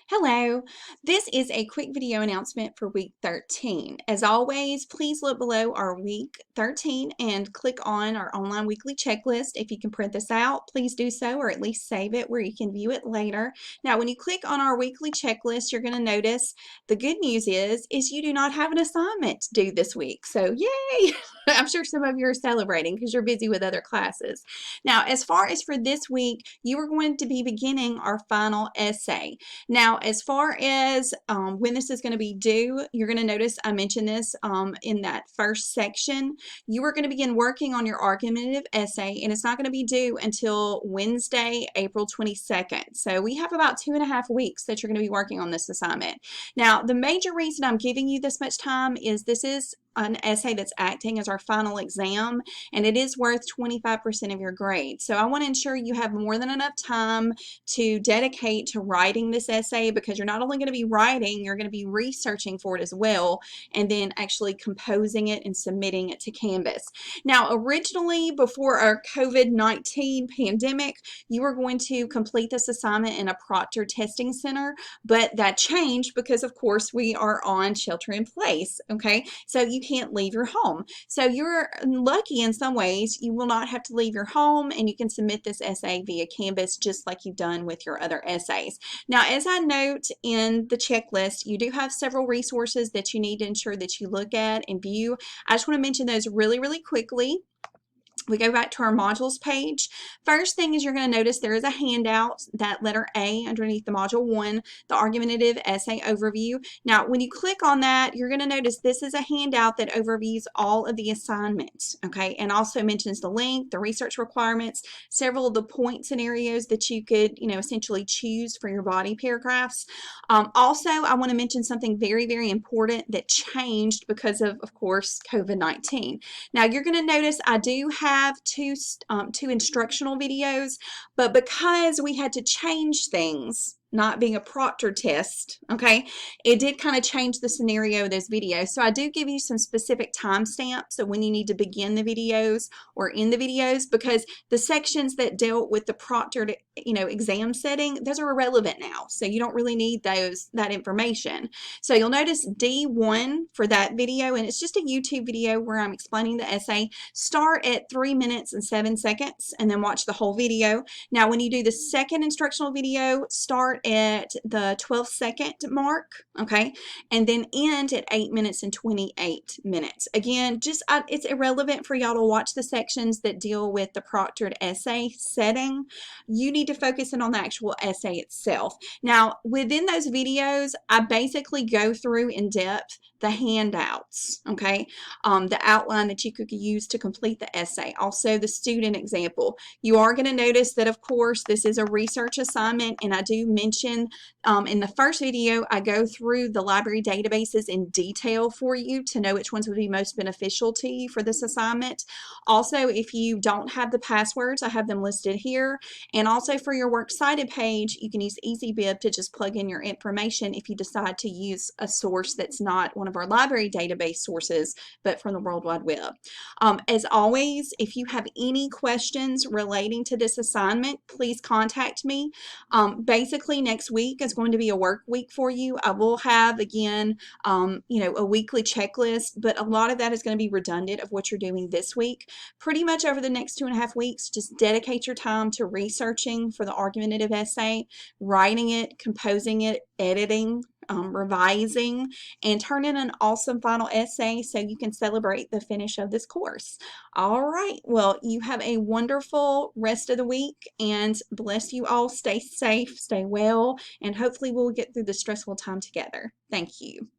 Hello, this is a quick video announcement for week 13. As always, please look below our week 13 and click on our online weekly checklist. If you can print this out, please do so, or at least save it where you can view it later. Now, when you click on our weekly checklist, you're going to notice the good news is you do not have an assignment due this week. So yay! I'm sure some of you are celebrating because you're busy with other classes. Now, as far as for this week, you are going to be beginning our final essay. Now, as far as when this is going to be due, you're going to notice I mentioned this in that first section. You are going to begin working on your argumentative essay, and it's not going to be due until Wednesday, April 22nd. So we have about 2.5 weeks that you're going to be working on this assignment. Now, the major reason I'm giving you this much time is this is an essay that's acting as our final exam, and it is worth 25% of your grade. So I want to ensure you have more than enough time to dedicate to writing this essay, because you're not only going to be writing, you're going to be researching for it as well, and then actually composing it and submitting it to Canvas. Now, originally, before our COVID-19 pandemic, you were going to complete this assignment in a proctor testing center, but that changed because, of course, we are on shelter in place, okay? So you can't leave your home. So you're lucky in some ways. You will not have to leave your home, and you can submit this essay via Canvas just like you've done with your other essays. Now, as I note in the checklist, you do have several resources that you need to ensure that you look at and view. I just want to mention those really quickly. We go back to our modules page. First thing is you're going to notice there is a handout, that letter A underneath the module 1, the argumentative essay overview. Now, when you click on that, you're going to notice this is a handout that overviews all of the assignments, okay, and also mentions the length, the research requirements, several of the point scenarios that you could, essentially choose for your body paragraphs. Also, I want to mention something very important that changed because of course, COVID-19. Now, you're going to notice I do have two instructional videos, but because we had to change things, not being a proctor test, okay, it did kind of change the scenario of those videos. So I do give you some specific timestamps of when you need to begin the videos or end the videos, because the sections that dealt with the proctored, exam setting, those are irrelevant now. So you don't really need that information. So you'll notice D1 for that video, and it's just a YouTube video where I'm explaining the essay. Start at 3 minutes and 7 seconds and then watch the whole video. Now, when you do the second instructional video, start at the 12-second mark, okay, and then end at 8 minutes and 28 minutes. Again, it's irrelevant for y'all to watch the sections that deal with the proctored essay setting. You need to focus in on the actual essay itself. Now, within those videos, I basically go through in depth the handouts, okay, the outline that you could use to complete the essay, also the student example. You are going to notice that, of course, this is a research assignment, and I do mention in the first video, I go through the library databases in detail for you to know which ones would be most beneficial to you for this assignment. Also, if you don't have the passwords, I have them listed here, and also for your Works Cited page, you can use EasyBib to just plug in your information if you decide to use a source that's not one of our library database sources, but from the World Wide Web. As always, if you have any questions relating to this assignment, please contact me. Basically, next week is going to be a work week for you. I will have, again, a weekly checklist, but a lot of that is going to be redundant of what you're doing this week. Pretty much over the next 2.5 weeks, just dedicate your time to researching for the argumentative essay, writing it, composing it, editing, revising, and turn in an awesome final essay so you can celebrate the finish of this course. All right, well, you have a wonderful rest of the week, and bless you all. Stay safe, stay well, and hopefully we'll get through the stressful time together. Thank you.